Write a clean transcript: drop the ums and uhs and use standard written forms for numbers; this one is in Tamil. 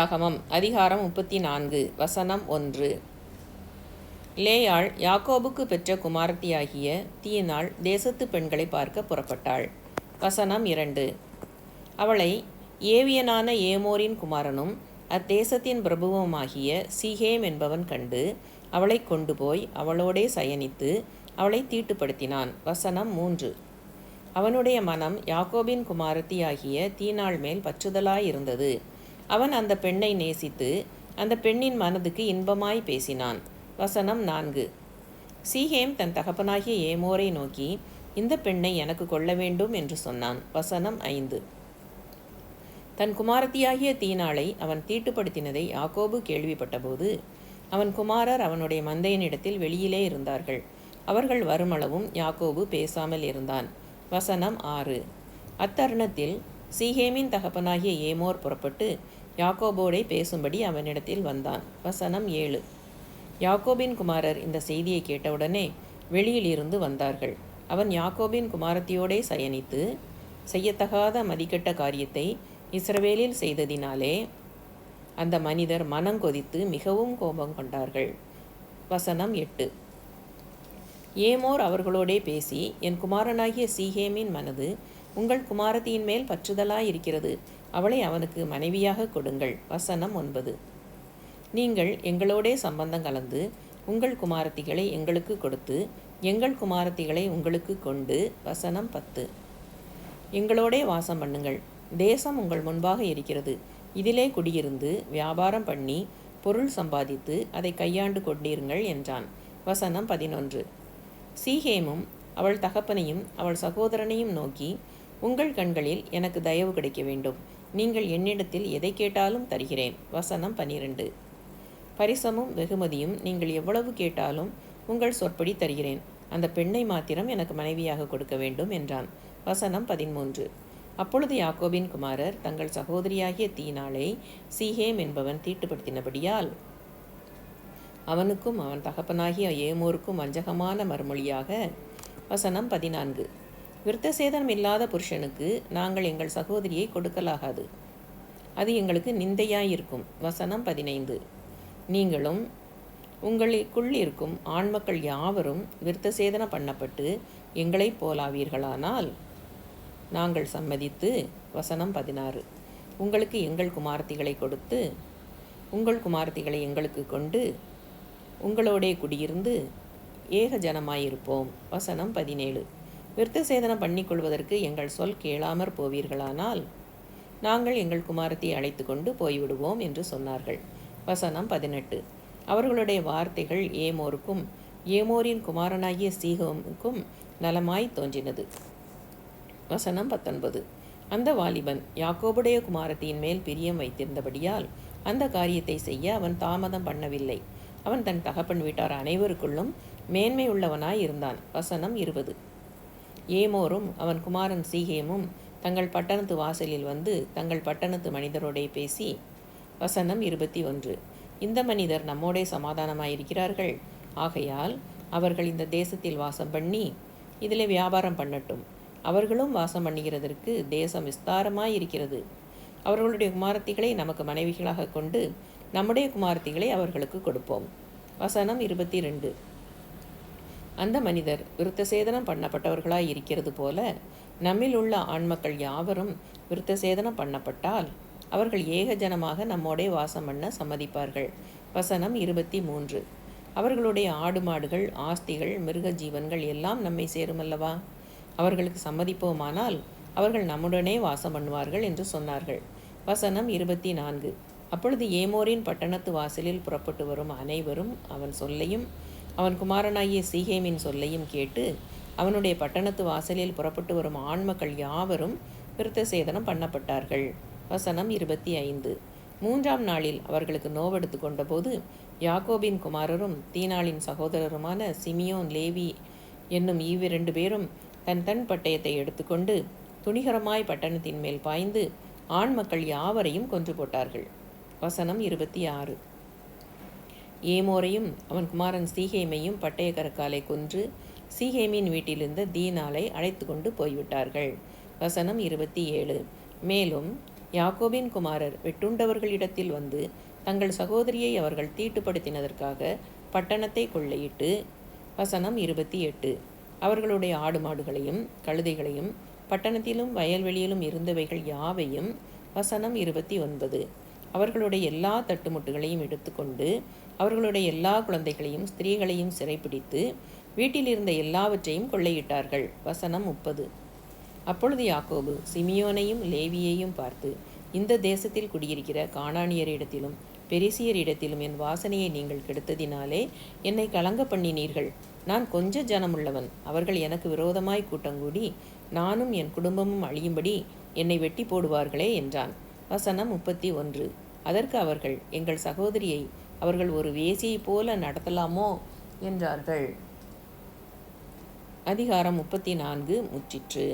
ஆகமம் அதிகாரம் 34 வசனம் 1. லேயாள் யாக்கோபுக்கு பெற்ற குமாரத்தியாகிய தீனாள் தேசத்து பெண்களை பார்க்க புறப்பட்டாள். வசனம் 2. அவளை ஏவியனான ஏமோரின் குமாரனும் அத்தேசத்தின் பிரபுவுமாகிய சீகேம் என்பவன் கண்டு அவளை கொண்டு போய் அவளோடே சயனித்து அவளை தீட்டுப்படுத்தினான். வசனம் 3. அவனுடைய மனம் யாக்கோபின் குமாரத்தியாகிய தீனாள் மேல் பற்றுதலாயிருந்தது. அவன் அந்த பெண்ணை நேசித்து அந்த பெண்ணின் மனதுக்கு இன்பமாய் பேசினான். வசனம் 4. சீகேம் தன் தகப்பனாகிய ஏமோரை நோக்கி, இந்த பெண்ணை எனக்கு கொள்ள வேண்டும் என்று சொன்னான். வசனம் 5. தன் குமாரத்தியாகிய தீனாளை அவன் தீட்டுப்படுத்தினதை யாக்கோபு கேள்விப்பட்டபோது அவன் குமாரர் அவனுடைய மந்தையனிடத்தில் வெளியிலே இருந்தார்கள். அவர்கள் வருமளவும் யாக்கோபு பேசாமல் இருந்தான். வசனம் 6. அத்தருணத்தில் சீகேமின் தகப்பனாகிய ஏமோர் புறப்பட்டு யாக்கோபோடே பேசும்படி அவனிடத்தில் வந்தான். வசனம் 7. யாக்கோபின் குமாரர் இந்த செய்தியை கேட்டவுடனே வெளியிலிருந்து வந்தார்கள். அவன் யாக்கோபின் குமாரத்தியோடே சயனித்து செய்யத்தகாத மதிக்கெட்ட காரியத்தை இஸ்ரவேலில் செய்ததினாலே அந்த மனிதர் மனங்கொதித்து மிகவும் கோபம் கொண்டார்கள். வசனம் 8. ஏமோர் அவர்களோடே பேசி, என் குமாரனாகிய சீகேமின் மனது உங்கள் குமாரத்தியின் மேல் பற்றுதலாயிருக்கிறது, அவளை அவனுக்கு மனைவியாக கொடுங்கள். வசனம் 9. நீங்கள் எங்களோடே சம்பந்தம் கலந்து உங்கள் குமாரத்திகளை எங்களுக்கு கொடுத்து எங்கள் குமாரத்திகளை உங்களுக்கு கொண்டு. வசனம் 10. எங்களோடே வாசம் பண்ணுங்கள், தேசம் உங்கள் முன்பாக இருக்கிறது, இதிலே குடியிருந்து வியாபாரம் பண்ணி பொருள் சம்பாதித்து அதை கையாண்டு கொண்டிருங்கள் என்றான். வசனம் 11. சீகேமும் அவள் தகப்பனையும் அவள் சகோதரனையும் நோக்கி, உங்கள் கண்களில் எனக்கு தயவு கிடைக்க வேண்டும், நீங்கள் என்னிடத்தில் எதை கேட்டாலும் தருகிறேன். வசனம் 12. பரிசமும் வெகுமதியும் நீங்கள் எவ்வளவு கேட்டாலும் உங்கள் சொற்படி தருகிறேன், அந்த பெண்ணை மாத்திரம் எனக்கு மனைவியாக கொடுக்க வேண்டும் என்றான். வசனம் 13. அப்பொழுது யாக்கோபின் குமாரர் தங்கள் சகோதரியாகிய தீனாளை சீகேம் என்பவன் தீட்டுப்படுத்தினபடியால் அவனுக்கும் அவன் தகப்பனாகிய ஏமோருக்கும் வஞ்சகமான மறுமொழியாக. வசனம் 14. விருத்தசேதனம் இல்லாத புருஷனுக்கு நாங்கள் எங்கள் சகோதரியை கொடுக்கலாகாது, அது எங்களுக்கு நிந்தையாயிருக்கும். வசனம் 15. நீங்களும் உங்களுக்குள் இருக்கும் ஆண்மக்கள் யாவரும் விருத்தசேதனம் பண்ணப்பட்டு எங்களைப் போலாவீர்களானால் நாங்கள் சம்மதித்து. வசனம் 16. உங்களுக்கு எங்கள் குமாரத்திகளை கொடுத்து உங்கள் குமாரத்திகளை எங்களுக்கு கொண்டு உங்களோடே குடியிருந்து ஏக ஜனமாயிருப்போம். வசனம் 17. விருத்தசேதனம் பண்ணிக்கொள்வதற்கு எங்கள் சொல் கேளாமற் போவீர்களானால் நாங்கள் எங்கள் குமாரத்தை அழைத்து கொண்டு போய்விடுவோம் என்று சொன்னார்கள். வசனம் 18. அவர்களுடைய வார்த்தைகள் ஏமோருக்கும் ஏமோரின் குமாரனாகிய சீகோமுக்கும் நலமாய் தோன்றினது. வசனம் 19. அந்த வாலிபன் யாக்கோபுடைய குமாரத்தின் மேல் பிரியம் வைத்திருந்தபடியால் அந்த காரியத்தை செய்ய அவன் தாமதம் பண்ணவில்லை. அவன் தன் தகப்பன் வீட்டார் அனைவருக்குள்ளும் மேன்மை உள்ளவனாய் இருந்தான். வசனம் 20. ஏமோரும் அவன் குமாரன் சீகேமும் தங்கள் பட்டணத்து வாசலில் வந்து தங்கள் பட்டணத்து மனிதரோடே பேசி. வசனம் 21. இந்த மனிதர் நம்மோடே சமாதானமாயிருக்கிறார்கள், ஆகையால் அவர்கள் இந்த தேசத்தில் வாசம் பண்ணி இதிலே வியாபாரம் பண்ணட்டும், அவர்களும் வாசம் பண்ணுகிறதற்கு தேசம் விஸ்தாரமாயிருக்கிறது, அவர்களுடைய குமாரத்திகளை நமக்கு மனைவிகளாக கொண்டு நம்முடைய குமாரத்திகளை அவர்களுக்கு கொடுப்போம். வசனம் 22. அந்த மனிதர் விருத்தசேதனம் பண்ணப்பட்டவர்களாய் இருக்கிறது போல நம்மில் உள்ள ஆண்மக்கள் யாவரும் விருத்தசேதனம் பண்ணப்பட்டால் அவர்கள் ஏகஜனமாக நம்மோடே வாசம் பண்ண சம்மதிப்பார்கள். வசனம் 23. அவர்களுடைய ஆடு மாடுகள் ஆஸ்திகள் மிருக ஜீவன்கள் எல்லாம் நம்மை சேருமல்லவா, அவர்களுக்கு சம்மதிப்போமானால் அவர்கள் நம்முடனே வாசம் பண்ணுவார்கள் என்று சொன்னார்கள். வசனம் 24. அப்பொழுது ஏமோரின் பட்டணத்து வாசலில் புறப்பட்டு வரும் அனைவரும் அவன் சொல்லையும் அவன் குமாரனாகிய சீகேமின் சொல்லையும் கேட்டு அவனுடைய பட்டணத்து வாசலில் புறப்பட்டு வரும் ஆண்மக்கள் யாவரும் விருத்தசேதனம் பண்ணப்பட்டார்கள். வசனம் 25. 3ஆம் நாளில் அவர்களுக்கு நோவெடுத்து கொண்டபோது யாக்கோபின் குமாரரும் தீனாளின் சகோதரருமான சிமியோன் லேவி என்னும் இவ்விரண்டு பேரும் தன் தன் பட்டயத்தை எடுத்துக்கொண்டு துணிகரமாய் பட்டணத்தின் மேல் பாய்ந்து ஆண்மக்கள் யாவரையும் கொன்று போட்டார்கள். வசனம் 26. ஏமோரையும் அவன் குமாரன் சீகேமையும் பட்டயக்கரக்காலை கொன்று சீகேமின் வீட்டிலிருந்த தீனாளை அழைத்து கொண்டு போய்விட்டார்கள். வசனம் 27. மேலும் யாக்கோபின் குமாரர் வெட்டுண்டவர்களிடத்தில் வந்து தங்கள் சகோதரியை அவர்கள் தீட்டுப்படுத்தினதற்காக பட்டணத்தை கொள்ளையிட்டு. வசனம் 28. அவர்களுடைய ஆடு மாடுகளையும் கழுதைகளையும் பட்டணத்திலும் வயல்வெளியிலும் இருந்தவைகள் யாவையும். வசனம் 29. அவர்களுடைய எல்லா தட்டுமுட்டுகளையும் எடுத்துக்கொண்டு அவர்களுடைய எல்லா குழந்தைகளையும் ஸ்திரீகளையும் சிறைப்பிடித்து வீட்டில் இருந்த எல்லாவற்றையும் கொள்ளையிட்டார்கள். வசனம் 30. அப்பொழுது யாக்கோபு சிமியோனையும் லேவியையும் பார்த்து, இந்த தேசத்தில் குடியிருக்கிற கானானியரிடத்திலும் பெரிசியரிடத்திலும் என் வாசனையை நீங்கள் கெடுத்ததினாலே என்னை கலங்க பண்ணினீர்கள். நான் கொஞ்ச ஜனமுள்ளவன். அவர்கள் எனக்கு விரோதமாய் கூட்டங்கூடி நானும் என் குடும்பமும் அழியும்படி என்னை வெட்டி போடுவார்களே என்றான். வசனம் 31. அதற்கு அவர்கள், எங்கள் சகோதரியை அவர்கள் ஒரு வேசியைப் போல நடத்தலாமோ என்றார்கள். அதிகாரம் 34 முற்றிற்று.